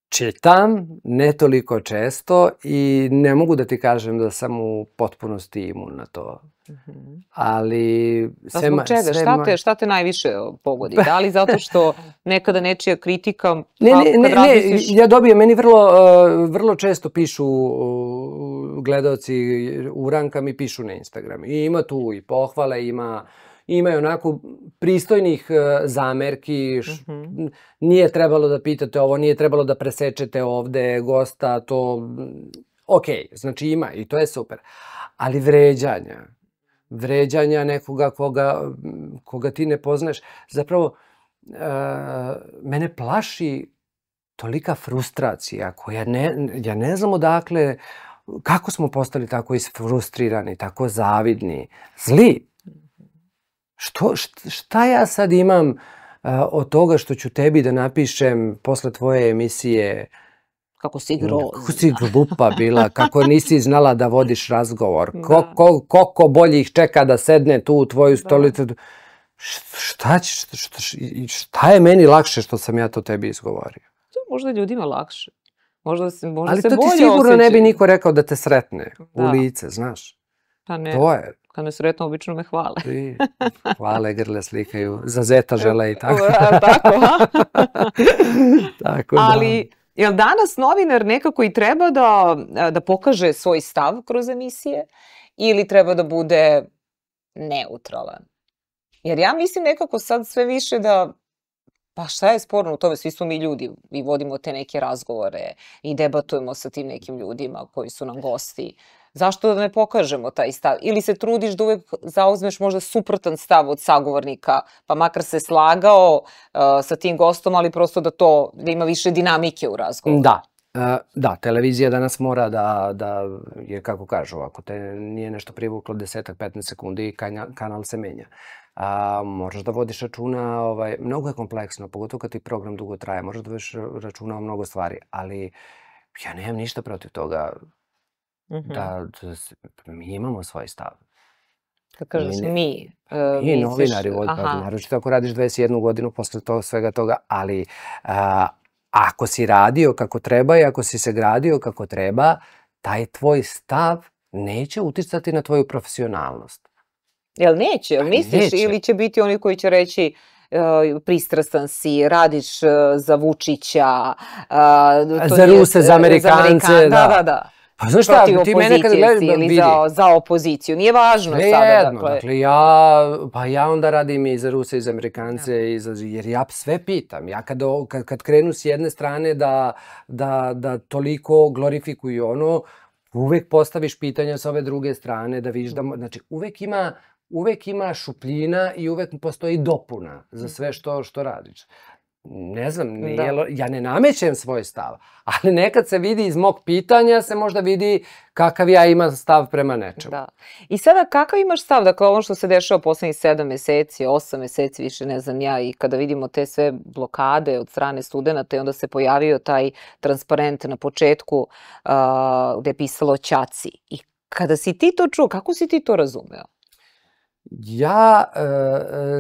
čitam, ne toliko često i ne mogu da ti kažem da sam u potpunosti imun na to. Ali... Zbog čega? Šta te najviše pogodi? Da li zato što nekada nečija kritika... Ne, ja dobijem, meni vrlo često pišu gledaoci Uranka, mi pišu na Instagram. I ima tu i pohvale, ima i onako pristojnih zamerki, nije trebalo da pitate ovo, nije trebalo da presečete ovde gosta, to... Okej, znači ima i to je super. Ali vređanja nekoga koga ti ne poznaješ. Zapravo, mene plaši tolika frustracija koja ja ne znam odakle, kako smo postali tako isfrustrirani, tako zavidni, zli. Šta ja sad imam od toga što ću tebi da napišem posle tvoje emisije kako si grozna. Kako si glupa bila, kako nisi znala da vodiš razgovor, koliko bolje ih čeka da sedne tu u tvoju stolicu. Šta je meni lakše što sam ja to tebi izgovorio? Možda ljudima lakše. Možda se bolje osjećaju. Ali to ti sigurno ne bi niko rekao da te sretne u lice, znaš. Pa ne. To je. Kad me sretno, obično me hvale. Hvale, grle slikaju, za zeta žele i tako. Tako, ha? Tako da. Ali, jel danas novinar nekako i treba da pokaže svoj stav kroz emisije ili treba da bude neutralan? Jer ja mislim nekako sad sve više da, pa šta je sporno u tome, svi smo mi ljudi i vodimo te neke razgovore i debatujemo sa tim nekim ljudima koji su nam gosti. Zašto da ne pokažemo taj stav? Ili se trudiš da uvek zauzmeš možda suprotan stav od sagovornika, pa makar se slagao sa tim gostom, ali prosto da ima više dinamike u razgovoru. Da, televizija danas mora da je, kako kažu, ako te nije nešto privuklo 10-15 sekundi, kanal se menja. Možeš da vodiš računa, mnogo je kompleksno, pogotovo kad ti program dugo traje, možeš da vodiš računa o mnogo stvari, ali ja nemam ništa protiv toga da mi imamo svoj stav. Kad kažeš mi? Mi novinari, naročito ako radiš 21 godinu posle svega toga, ali ako si radio kako treba i ako si se gradio kako treba, taj tvoj stav neće uticati na tvoju profesionalnost. Jel neće? Jel misliš? Ili će biti oni koji će reći pristrastan si, radiš za Vučića, za Ruse, za Amerikance. Da. Pa znaš šta, ti mene kad gledaš, ili za opoziciju, nije važno sada. Dakle, ja onda radim i za Ruse i za Amerikance, jer ja sve pitam. Ja kad krenu s jedne strane da toliko glorifikuju ono, uvek postaviš pitanja s ove druge strane, da vidiš da, znači uvek ima šupljina i uvek postoji dopuna za sve što radiš. Ne znam, ja ne namećem svoj stav, ali nekad se vidi iz mog pitanja, se možda vidi kakav ja imam stav prema nečemu. Da. I sada kakav imaš stav, dakle ono što se dešava poslednjih 7 meseci, 8 meseci, više ne znam ja, i kada vidimo te sve blokade od strane studenta i onda se pojavio taj transparent na početku gde je pisalo Ćaci. I kada si ti to čuo, kako si ti to razumeo? Ja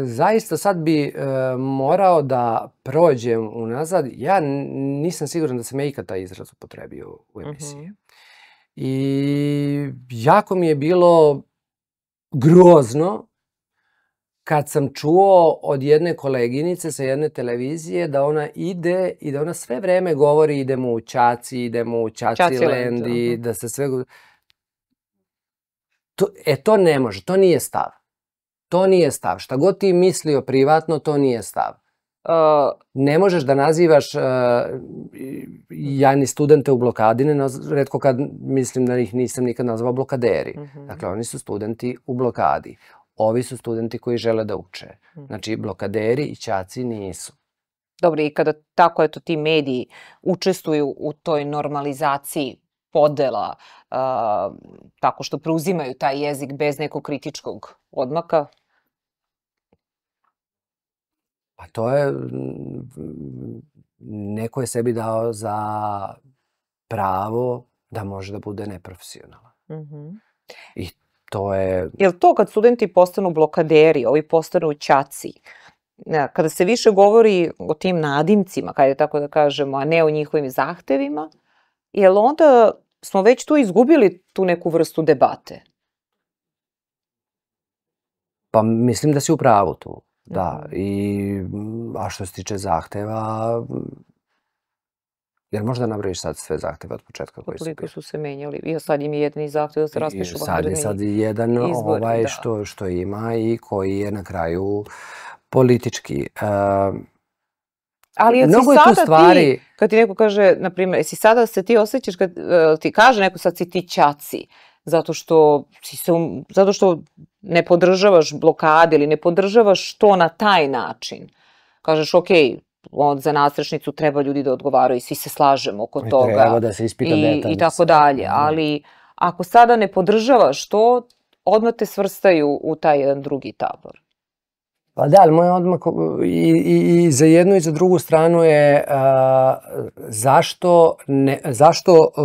zaista sad bi morao da prođem unazad. Ja nisam siguran da sam ja ikad taj izraz upotrebio u emisiji. I jako mi je bilo grozno kad sam čuo od jedne koleginice sa jedne televizije da ona ide i da ona sve vreme govori idemo u Ćaci, idemo u Ćaciland i da se sve... To ne može, to nije stav. To nije stav. Šta god ti mislio privatno, to nije stav. Ne možeš da nazivaš, ja ni studente u blokadi, retko kad mislim da ih nisam nikad nazvao blokaderi. Dakle, oni su studenti u blokadi. Ovi su studenti koji žele da uče. Znači, blokaderi i Ćaci nisu. Dobro, i kada tako, eto, ti mediji učestvuju u toj normalizaciji podela, tako što preuzimaju taj jezik bez nekog kritičkog odmaka? Pa to je, neko je sebi dao za pravo da može da bude neprofesionalan. I to je... Jel to kad studenti postanu blokaderi, ovi postanu Ćaci, kada se više govori o tim nadimcima, kada je tako da kažemo, a ne o njihovim zahtevima, jel onda smo već tu izgubili tu neku vrstu debate? Pa mislim da si u pravu tu, da. A što se tiče zahteva, jer možda nabrojiš sad sve zahteve od početka koji su bili? Koliko su se menjali. I sad im je jedan zahtev da se raspišu vanredni izbori. Sad je jedan što ima i koji je na kraju politički. Ali jesi sada ti, kad ti neko kaže, na primjer, jesi sada se ti osjećaš, kad ti kaže neko sad si ti ćaci, zato što ne podržavaš blokade ili ne podržavaš to na taj način. Kažeš, ok, za nadstrešnicu treba ljudi da odgovaraju i svi se slažemo oko toga. Treba da se ispita detaljno. I tako dalje. Ali ako sada ne podržavaš to, odmah te svrstaju u taj jedan drugi tabor. Pa da, ali moj odmak i za jednu i za drugu stranu je zašto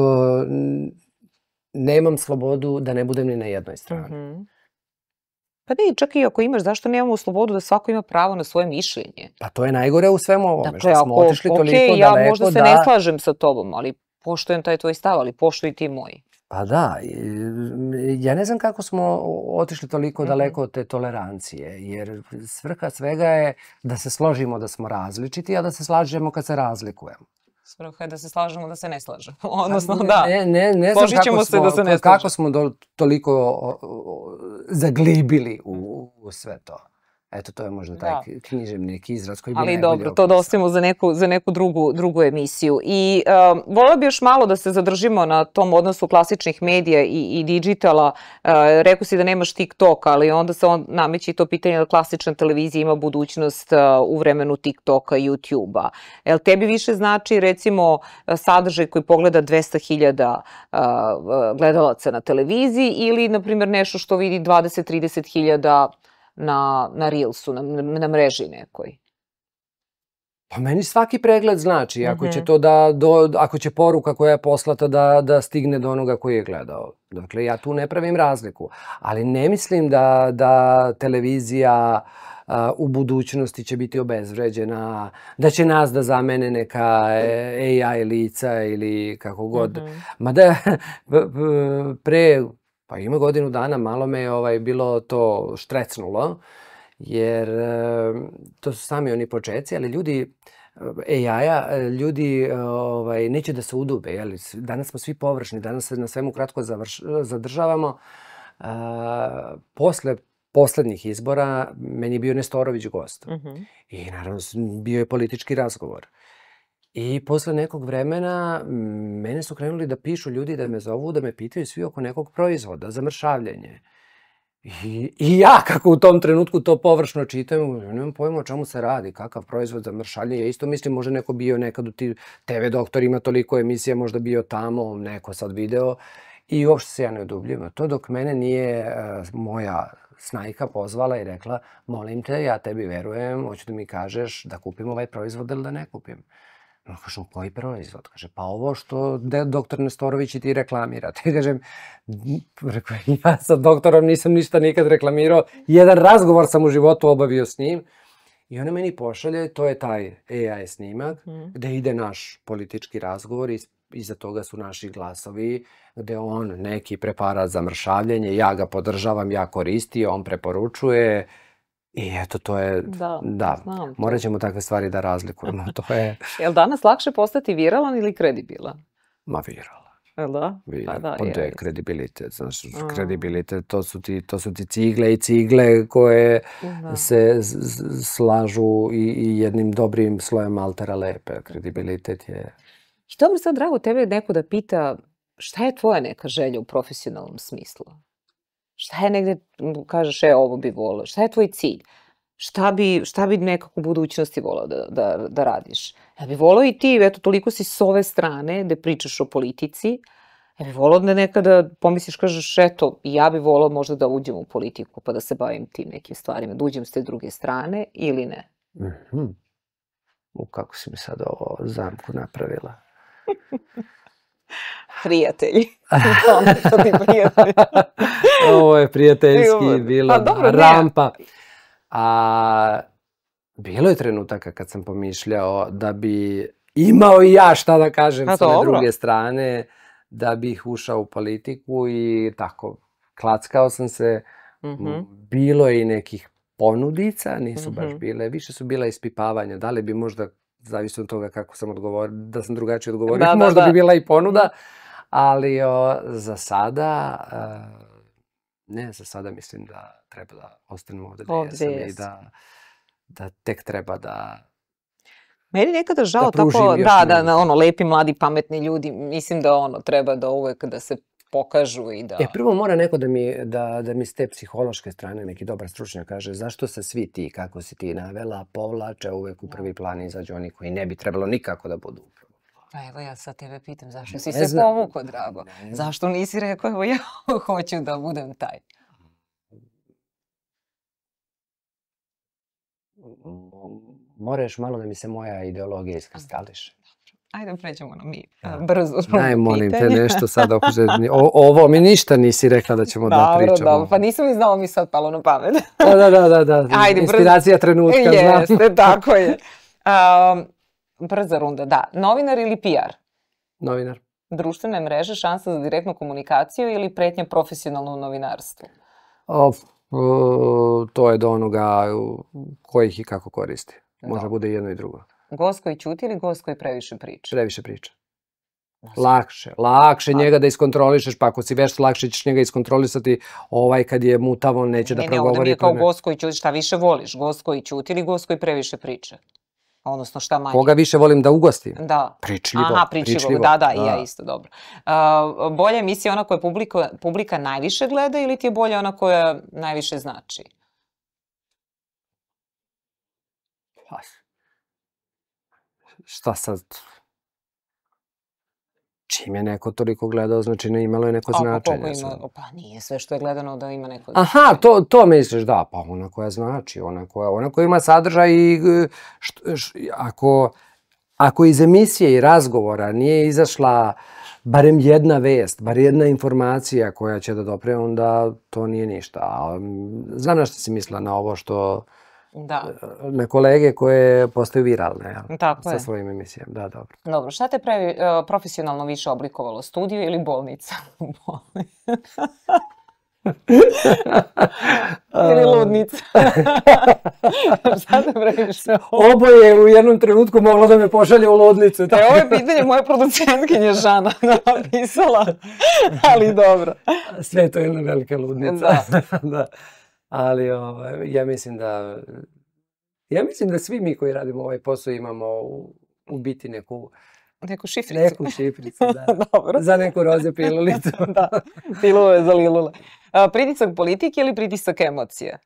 nemam slobodu da ne budem ni na jednoj strani. Pa ne, čak i ako imaš, zašto nemamo slobodu da svako ima pravo na svoje mišljenje? Pa to je najgore u svemu ovome, što smo otišli toliko daleko da... Ja možda se ne slažem sa tobom, ali poštujem taj tvoj stav, ali poštuj i ti moji. Pa da, ja ne znam kako smo otišli toliko daleko od te tolerancije, jer svrha svega je da se složimo da smo različiti, a da se slažemo kad se razlikujemo. Svrha je da se slažemo da se ne slažemo. Odnosno, da. Ne znam kako smo toliko zaglibili u sve to. Eto, to je možda taj književni neki izraz koji bi najbolje opisao. Ali dobro, to da ostavimo za neku drugu emisiju. I voljela bi još malo da se zadržimo na tom odnosu klasičnih medija i digitala. Rekao si da nemaš TikTok, ali onda se nameće to pitanje da klasična televizija ima budućnost u vremenu TikToka i YouTube-a. Jel tebi više znači, recimo, sadržaj koji pogleda 200.000 gledalaca na televiziji ili, na primjer, nešto što vidi 20-30.000 na Reelsu, na mreži nekoj? Pa meni svaki pregled znači, ako će poruka koja je poslata da stigne do onoga koji je gledao. Dakle, ja tu ne pravim razliku. Ali ne mislim da televizija u budućnosti će biti obezvređena, da će nas da zamene neka AI lica ili kako god. Mada pa ima godinu dana, malo me je bilo to štrecnulo, jer to su sami oni početci, ali ljudi neće da se udube. Danas smo svi površni, danas se na svemu kratko zadržavamo. Posle poslednjih izbora meni je bio Nestorović gost. I naravno bio je politički razgovor. I posle nekog vremena mene su krenuli da pišu ljudi, da me zovu, da me pitaju svi oko nekog proizvoda za mršavljenje. I ja, kako u tom trenutku to površno čitam, nemam pojma o čemu se radi, kakav proizvod za mršavljenje. Ja isto mislim, možda neko bio nekad u TV Doktor, ima toliko emisija, možda bio tamo, neko sad video. I uopšte se ja ne odubljujem. To dok mene nije moja snajka pozvala i rekla, molim te, ja tebi verujem, hoću da mi kažeš da kupim ovaj proizvod ili da ne kupim. Kažem, koji proizvod? Kaže, pa ovo što doktor Nestorović i ti reklamirate. Kažem, ja sa doktorom nisam ništa nikad reklamirao. Jedan razgovor sam u životu obavio s njim. I ona meni pošalje, to je taj AI snimak, gde ide naš politički razgovor i iza toga su naši glasovi, gde on neki preparat za mršavljenje, ja ga podržavam, ja koristio, on preporučuje. I eto, to je, da, morat ćemo takve stvari da razlikujemo. Je li danas lakše postati viralan ili kredibilan? Ma viralan. Jel da? To je kredibilitet. Znaš, kredibilitet, to su ti cigle i cigle koje se slažu i jednim dobrim slojem altera lepe. Kredibilitet je... I dobro, sad, drago, tebe neko da pita šta je tvoja neka želja u profesionalnom smislu? Šta je negde, kažeš, ovo bi volio? Šta je tvoj cilj? Šta bi nekako u budućnosti volio da radiš? Ja bi volio i ti, eto, toliko si s ove strane gde pričaš o politici. Ja bi volio da nekada pomisliš, kažeš, eto, ja bi volio možda da uđem u politiku pa da se bavim tim nekim stvarima, da uđem s te druge strane ili ne? Kako si mi sad ovo zamku napravila? Prijatelji. Ono što ti prijatelji. Ovo je prijateljski bila rampa. Bilo je trenutaka kad sam pomišljao da bi imao i ja šta da kažem s ove druge strane, da bih ušao u politiku i tako, klackao sam se. Bilo je i nekih ponudica, nisu baš bile, više su bila ispipavanja. Da li bi možda, zavisno od toga kako sam odgovorio, da sam drugačije odgovorio, možda bi bila i ponuda, ali za sada, ne, za sada mislim da treba da ostanem ovde gde jesam i da tek treba da meni nekada žao tako, da, lepi, mladi, pametni ljudi, mislim da treba da uvek da se pokažu i da... Prvo mora neko da mi s te psihološke strane neki dobar stručnjak kaže zašto se svi ti, kako si ti navela, povlače uvek u prvi plan izađu oni koji ne bi trebalo nikako da budu upravo. Pa evo ja sad tebe pitam zašto si se povukao, drago? Zašto nisi rekao evo ja hoću da budem taj? Moraš malo da mi se moja ideologija iskristališe. Ajde, pređemo na mi brzo pitanje. Daj, molim te nešto sad. Ovo mi ništa nisi rekla da ćemo da pričamo. Dobro, pa nisam ni znala mi sad palo na pamet. Da. Inspiracija trenutka, znam. Jeste, tako je. Brza runda, da. Novinar ili PR? Novinar. Društvene mreže, šansa za direktnu komunikaciju ili pretnja profesionalnom novinarstvu? To je do onoga ko ih i kako koristi. Može bude jedno i drugo. Gost koji ćuti ili gost koji previše priča? Previše priča. Lakše njega da iskontrolišeš, pa ako si vešt, lakše ćeš njega iskontrolisati. Kad je mutav, on neće da progovori. Ne, onda mi je kao gost koji ćuti, šta više voliš? Gost koji ćuti ili gost koji previše priča? Odnosno šta manje? Koga više volim da ugostim? Da. Pričljivo. Aha, pričljivo, da, i ja isto, dobro. Bolja emisija ona koja publika najviše gleda ili ti je bolja ona koja najviše znači? Šta sad? Čim je neko toliko gledao, znači ne imalo je neko značenje. Pa nije sve što je gledano da ima neko značenje. Aha, to misliš, da, pa ona koja znači, ona koja ima sadržaj i ako iz emisije i razgovora nije izašla barem jedna vest, bar jedna informacija koja će da dopre, onda to nije ništa. Znam na što si mislila na ovo što... na kolege koje postaju viralne sa svojim emisijama. Da, dobro. Dobro, šta te profesionalno više oblikovalo? Studio ili bolnica? Ili ludnica? Šta te previše? Oboje u jednom trenutku moglo da me pošalje u ludnicu. Ovo je pitanje moje producentkinje Žana napisala, ali dobro. Sve to je jedna velika ludnica. Da. Ali ja mislim da svi mi koji radimo ovaj posao imamo u biti neku šifricu. Neku šifricu, da. Za neku roze pilulicu. Da, pilule za lilule. Pritisak politike ili pritisak emocije?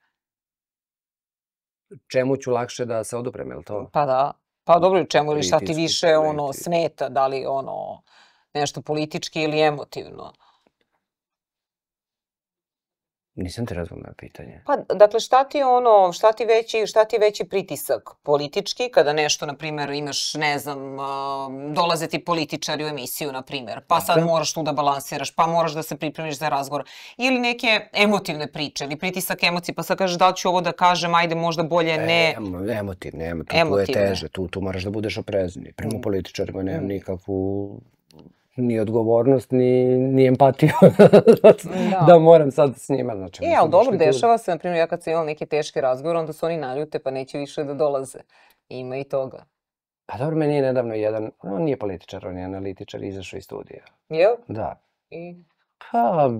Čemu ću lakše da se oduprem, je li to? Pa da. Pa dobro, čemu ili šta ti više smeta? Da li nešto politički ili emotivno? Nisam te razumela pitanje. Pa, dakle, šta ti veći pritisak politički, kada nešto, na primjer, imaš, ne znam, dolaze ti političari u emisiju, na primjer, pa sad moraš tu da balansiraš, pa moraš da se pripremiš za razgovor, ili neke emotivne priče, ili pritisak emocije, pa sad kažeš da li ću ovo da kažem, ajde možda bolje ne... Emotivne, tu je teže, tu moraš da budeš oprezni. Prema političarima nemam nikakvu... ni odgovornost, ni empatiju da moram sad s njima. Ali dobro, dešava se, na primjer, ja kad sam imala neke teške razgovore, onda se oni naljute pa neće više da dolaze. Ima i toga. Pa dobro, meni je nedavno jedan, on nije političar, on je analitičar, izašao iz studija. Jel? Da. Pa,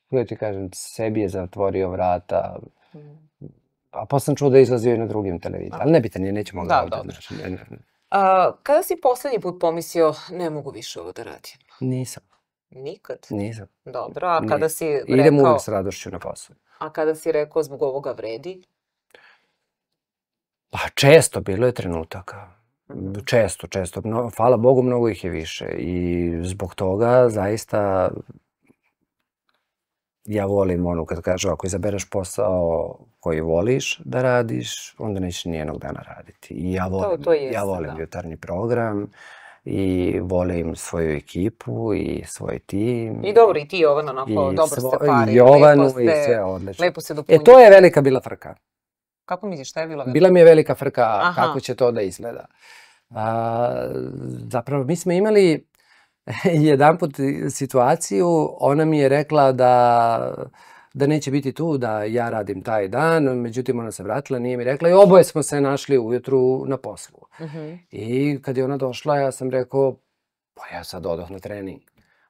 kako ti kažem, sebi je zatvorio vrata, a posle sam čuo da je izlazio i na drugim televizijama. Ali nebitan je, nećemo ga ovdje. Kada si poslednji put pomislio, ne mogu više ovo da radim? Nisam. Nikad? Nisam. Dobro, a kada si rekao... Idem uvek s radošću na posao. A kada si rekao zbog ovoga vredi? Pa često, bilo je trenutaka. Često. Hvala Bogu, mnogo ih je više. I zbog toga zaista ja volim ono kad kažu ako izabereš posao koji voliš da radiš, onda nećeš nijednog dana raditi. I ja volim jutarnji program i volim svoju ekipu i svoj tim. I dobro, i ti Jovana, dobro ste pari. I Jovanu i sve odlično. Lepo se dopunjujete. To je velika bila frka. Kako misliš, šta je bila velika? Bila mi je velika frka kako će to da izgleda. Zapravo, mi smo imali jedanput situaciju, ona mi je rekla da neće biti tu, da ja radim taj dan, međutim ona se vratila, nije mi rekla i oboje smo se našli ujutru na poslu. I kad je ona došla, ja sam rekao, pa ja sad odoh na trening.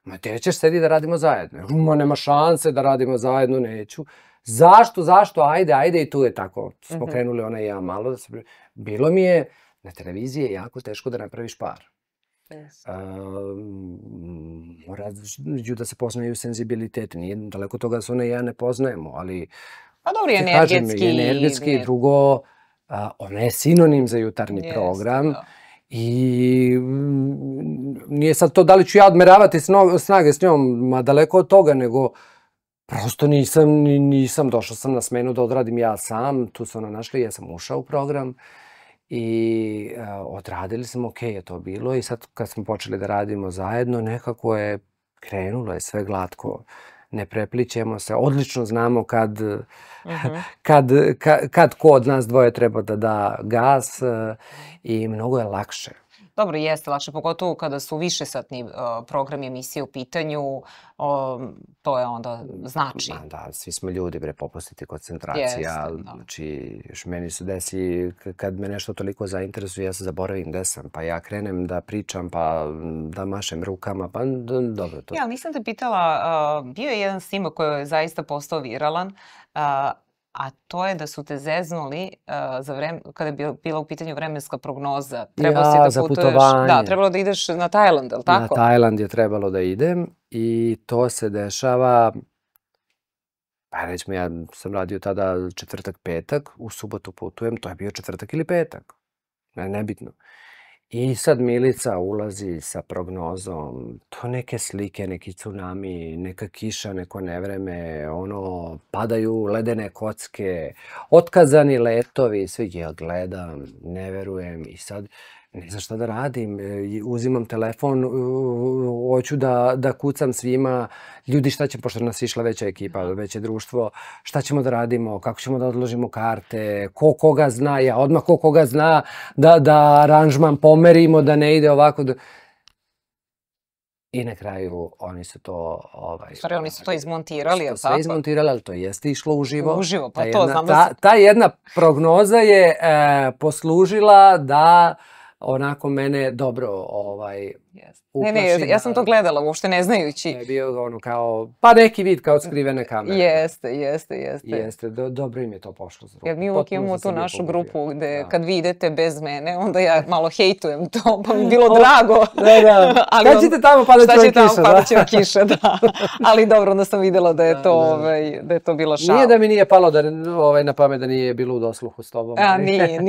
Ma gdje ćeš sedi da radimo zajedno? Ma nema šanse da radimo zajedno, neću. Zašto? Ajde i tu je tako. Smo krenuli ona i ja malo. Bilo mi je, na televiziji je jako teško da napraviš par. Moraju da se poznaju senzibilitet. Nije daleko toga da se ona i ja ne poznajemo, ali... Pa dobro, energetski. Drugo, ona je sinonim za jutarnji program. I nije sad to da li ću ja odmeravati snage s njom, ma daleko od toga, nego prosto nisam, došao sam na smenu da odradim ja sam, tu su ona našli, ja sam ušao u program i odradili smo, okej je to bilo i sad kad smo počeli da radimo zajedno, nekako je krenulo, je sve glatko, ne preplićemo se, odlično znamo kad ko od nas dvoje treba da da gas i mnogo je lakše. Dobro, jeste lakše, pogotovo kada su višesatni programi emisije u pitanju, to je onda znači. Da, svi smo ljudi, popustiti koncentracija. Znači, meni se desi, kad me nešto toliko zainteresuje, ja se zaboravim gde sam, pa ja krenem da pričam, pa da mašem rukama, pa dobro to. Ja, nisam te pitala, bio je jedan snimak koji je zaista postao viralan, a to je da su te zeznuli kada je bila u pitanju vremenska prognoza. Ja, za putovanje. Da, trebalo da ideš na Tajland, ali tako? Na Tajland je trebalo da idem i to se dešava, pa recimo ja sam radio tada četvrtak, petak, u subotu putujem, to je bio četvrtak ili petak, nebitno. I sad Milica ulazi sa prognozom, to neke slike, neki tsunami, neka kiša, neko nevreme, padaju ledene kocke, otkazani letovi, sve ja gledam, ne verujem i sad ne znam šta da radim, uzimam telefon, hoću da kucam svima, ljudi šta će, pošto nas išla veća ekipa, veće društvo, šta ćemo da radimo, kako ćemo da odložimo karte, ko koga zna, ja odmah ko koga zna, da aranžman pomerimo, da ne ide ovako. I na kraju oni su to... Stvari, oni su to izmontirali, je li tako? Sve izmontirali, ali to jeste išlo uživo. Uživo, pa to znam. Ta jedna prognoza je poslužila da onako mene dobro uplaši. Ne, ja sam to gledala, uopšte ne znajući. Je bio ono kao, pa neki vid kao skrivene kamere. Jeste. Dobro im je to pošlo za ruku. Jer mi uvijek imamo tu našu grupu gde kad vi idete bez mene, onda ja malo hejtujem to, pa mi je bilo drago. Šta ćete tamo, padat će vam kiša, da. Ali dobro, onda sam videla da je to bila šala. Nije da mi nije palo na pamet da nije bilo u dosluhu s tobom. Nije.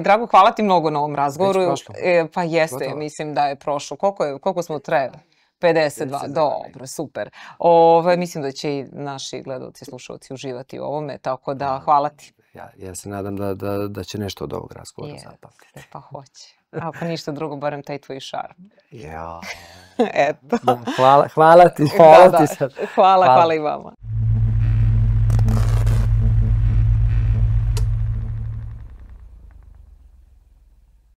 Drago, hvala ti mnogo na ovom razgovoru. Pa jeste, mislim da je prošlo. Koliko smo trebali? 52, dobro, super. Mislim da će i naši gledalci i slušalci uživati u ovome, tako da hvala ti. Ja se nadam da će nešto od ovog razgovora zapamtiti. Pa hoće. Ako ništa drugo, barem taj tvoj šarm. Ja. Eto. Hvala ti. Hvala i vama.